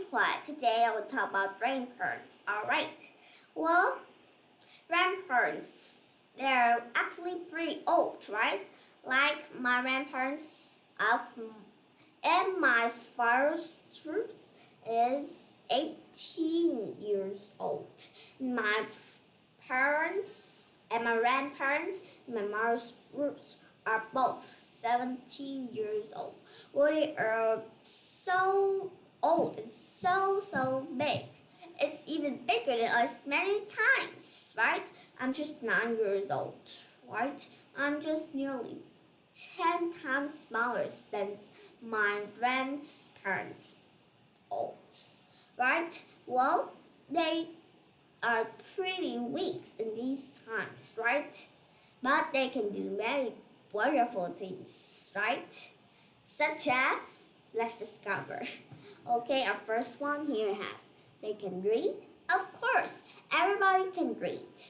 guess what? Today I will talk about grandparents. Alright. Well, grandparents, they're actually pretty old, right? Like my grandparents of and my father's troops is 18 years old. My parents and my grandparents, my mother's groups are both 17 years old. Well, they are so old and so big. It's even bigger than us many times, right? I'm just 9 years old, right? I'm just nearly 10 times smaller than my grandparents old, right? Well, they are pretty weak in these times, right? But they can do many wonderful things, right? Such as, let's discover. Okay, our first one here we have. They can read. Of course, everybody can read.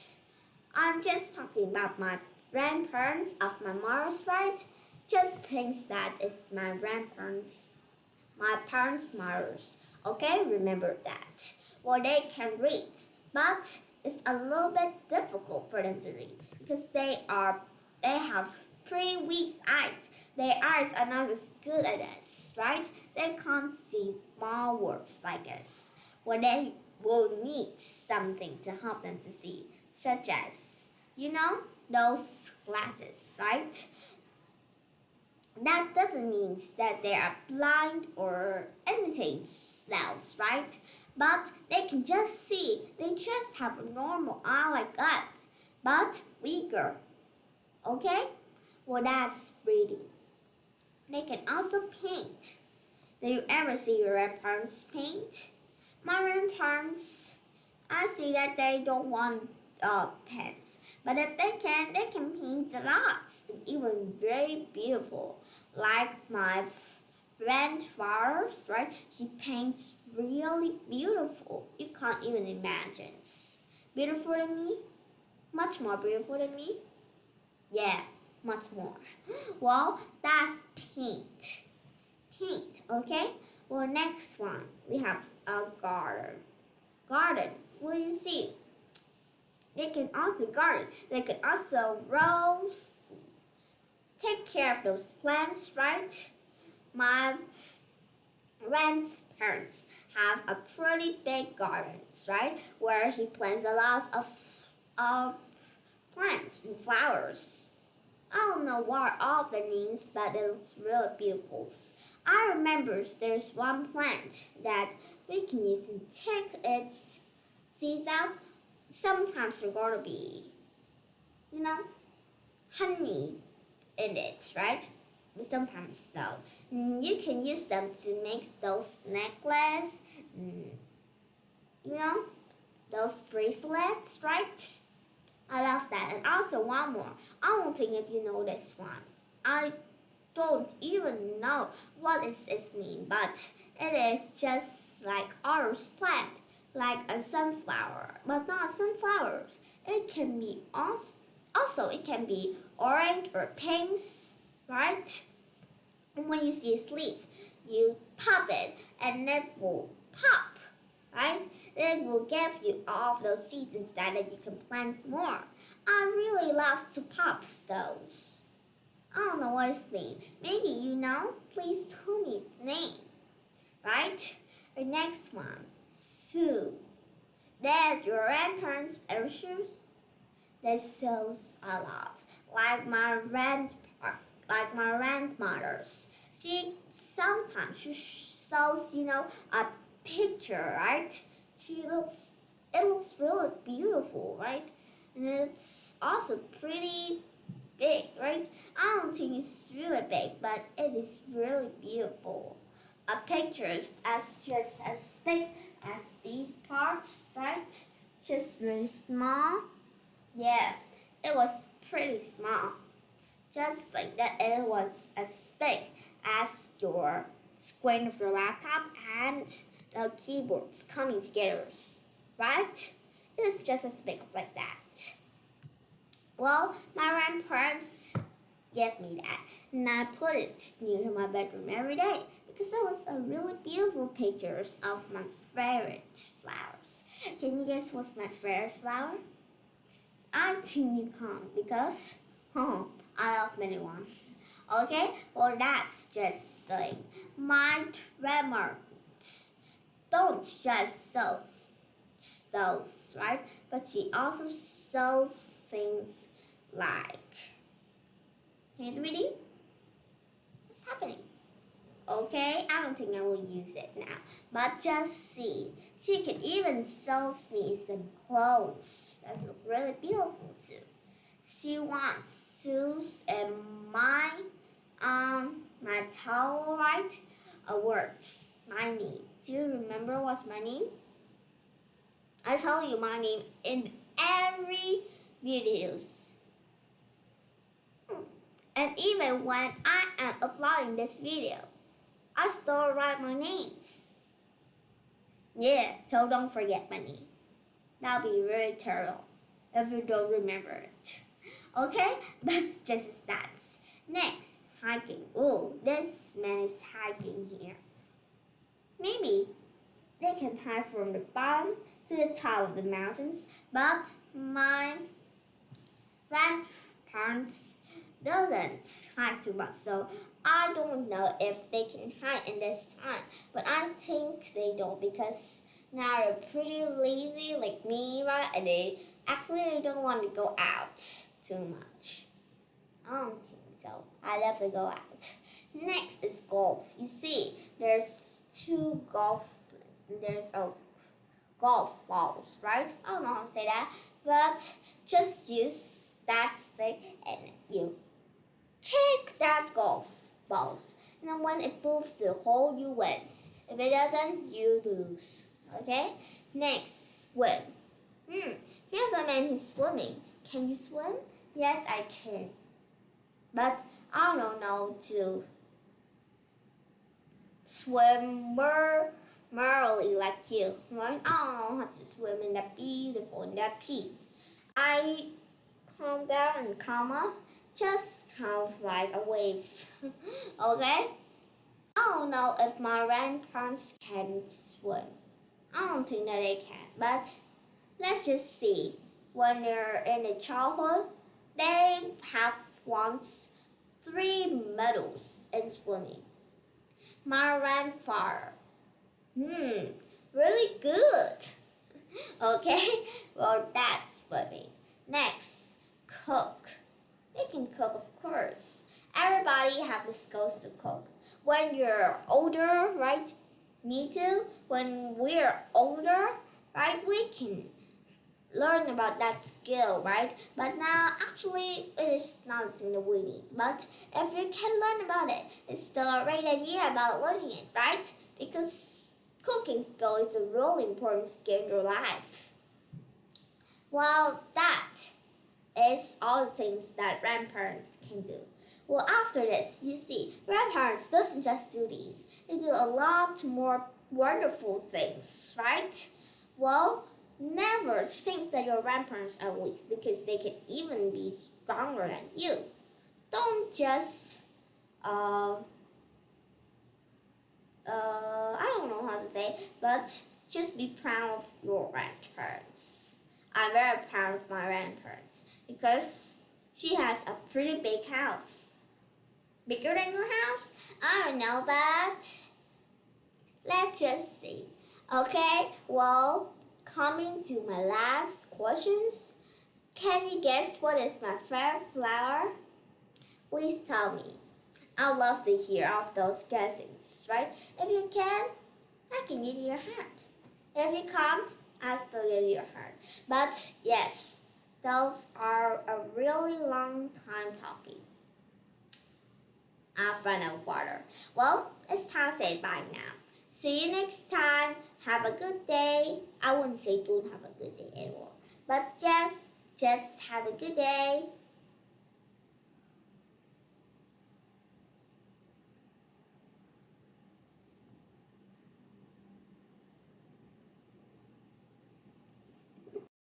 I'm just talking about my grandparents of my mother's right. Just think that it's my grandparents, my parents' mothers. Okay, remember that. Well, they can read, but it's a little bit difficult for them to read because they have pretty weak eyes. Their eyes are not as good as us, right? They can't see small words like us. Well, they will need something to help them to see, such as, those glasses, right? That doesn't mean that they are blind or anything else, right? But they can just see. They just have a normal eye like us, but weaker. Okay? Well, that's reading. They can also paint. Do you ever see your grandparents paint? My grandparents, I see that they don't want pens. But if they can paint a lot, and even very beautiful. Like my grandfather's, right? He paints really beautiful. You can't even imagine. It's beautiful than me? Much more beautiful than me? Yeah, much more. Well, that's paint. Paint, okay? Well, next one, we have a garden. Garden, what do you see? They can also garden. They can also rose, take care of those plants, right? My grandparents have a pretty big gardens, right? Where he plants a lot of plants and flowers. I don't know what all of their names, but it looks really beautiful. I remember there's one plant that we can use to take its seeds out. Sometimes there's going to be, honey in it, right? But sometimes no. You can use them to make those necklaces, those bracelets, right? I love that. And also one more. I don't think if you know this one. I don't even know what is its name, but it is just like orange plant, like a sunflower, but not sunflowers. It can be also it can be orange or pink, right? And when you see its leaf, you pop it and it will pop, right? It will give you all of those seeds inside that you can plant more. I really love to pop those. I don't know what its name. Maybe you know? Please tell me its name. Right? The next one, Sue. Did your grandparents ever shoes? They sews a lot. Like my grandmother's. She sometimes she sews, a picture, right? It looks really beautiful, right? And it's also pretty big, right? I don't think it's really big, but it is really beautiful. A picture is just as big as these parts, right? Just really small. Yeah, it was pretty small. Just like that, it was as big as your screen of your laptop and the keyboards coming together, right? It's just as big like that. Well, my grandparents gave me that, and I put it near my bedroom every day because that was a really beautiful pictures of my favorite flowers. Can you guess what's my favorite flower? I think you can't because I love many ones. Okay, well that's just saying my grandma don't just sell those, right? But she also sells things like hand reading. What's happening? Okay, I don't think I will use it now. But just see, she can even sell me some clothes. That's really beautiful too. She wants shoes and my towel, right? Words. My name. Do you remember what's my name? I tell you my name in every videos. And even when I am uploading this video, I still write my names. Yeah, so don't forget my name. That'll be really terrible if you don't remember it. Okay, that's just stats. Next, hiking. Oh, this man is hiking here. Maybe they can hike from the bottom to the top of the mountains, but my grandparents doesn't hike too much, so I don't know if they can hike in this time. But I think they don't because now they're pretty lazy like me, right? And they don't want to go out too much. I don't think so. I never go out. Next is golf. You see, there's two golf places. There's a golf balls, right? I don't know how to say that, but just use that stick and you kick that golf balls. And then when it moves to the hole, you win. If it doesn't, you lose. Okay? Next, swim. Here's a man who's swimming. Can you swim? Yes, I can. But I don't know to swim merrily like you, right? I don't know how to swim in that beautiful, in that peace. I calm down and calm up, just kind of like a wave. Okay? I don't know if my grandparents can swim. I don't think that they can, but let's just see. When they're in the childhood, they have once 3 medals in swimming. My grandfather, really good. Okay, well that's swimming. Next, cook. They can cook, of course. Everybody have the skills to cook. When you're older, right? Me too. When we're older, right, we can learn about that skill, right? But now, actually, it is not something that we need. But if you can learn about it, it's still a great idea about learning it, right? Because cooking skill is a really important skill in your life. Well, that is all the things that grandparents can do. Well, after this, you see, grandparents doesn't just do these. They do a lot more wonderful things, right? Well, never think that your grandparents are weak because they can even be stronger than you. Don't just, I don't know how to say, but just be proud of your grandparents. I'm very proud of my grandparents because she has a pretty big house. Bigger than your house? I don't know, but let's just see. Okay, well, coming to my last questions. Can you guess what is my favorite flower? Please tell me. I'd love to hear of those guessings, right? If you can, I can give you a heart. If you can't, I'll still give you a heart. But yes, those are a really long time talking. I've run out of water. Well, it's time to say bye now. See you next time. Have a good day. I wouldn't say don't have a good day anymore, but just have a good day.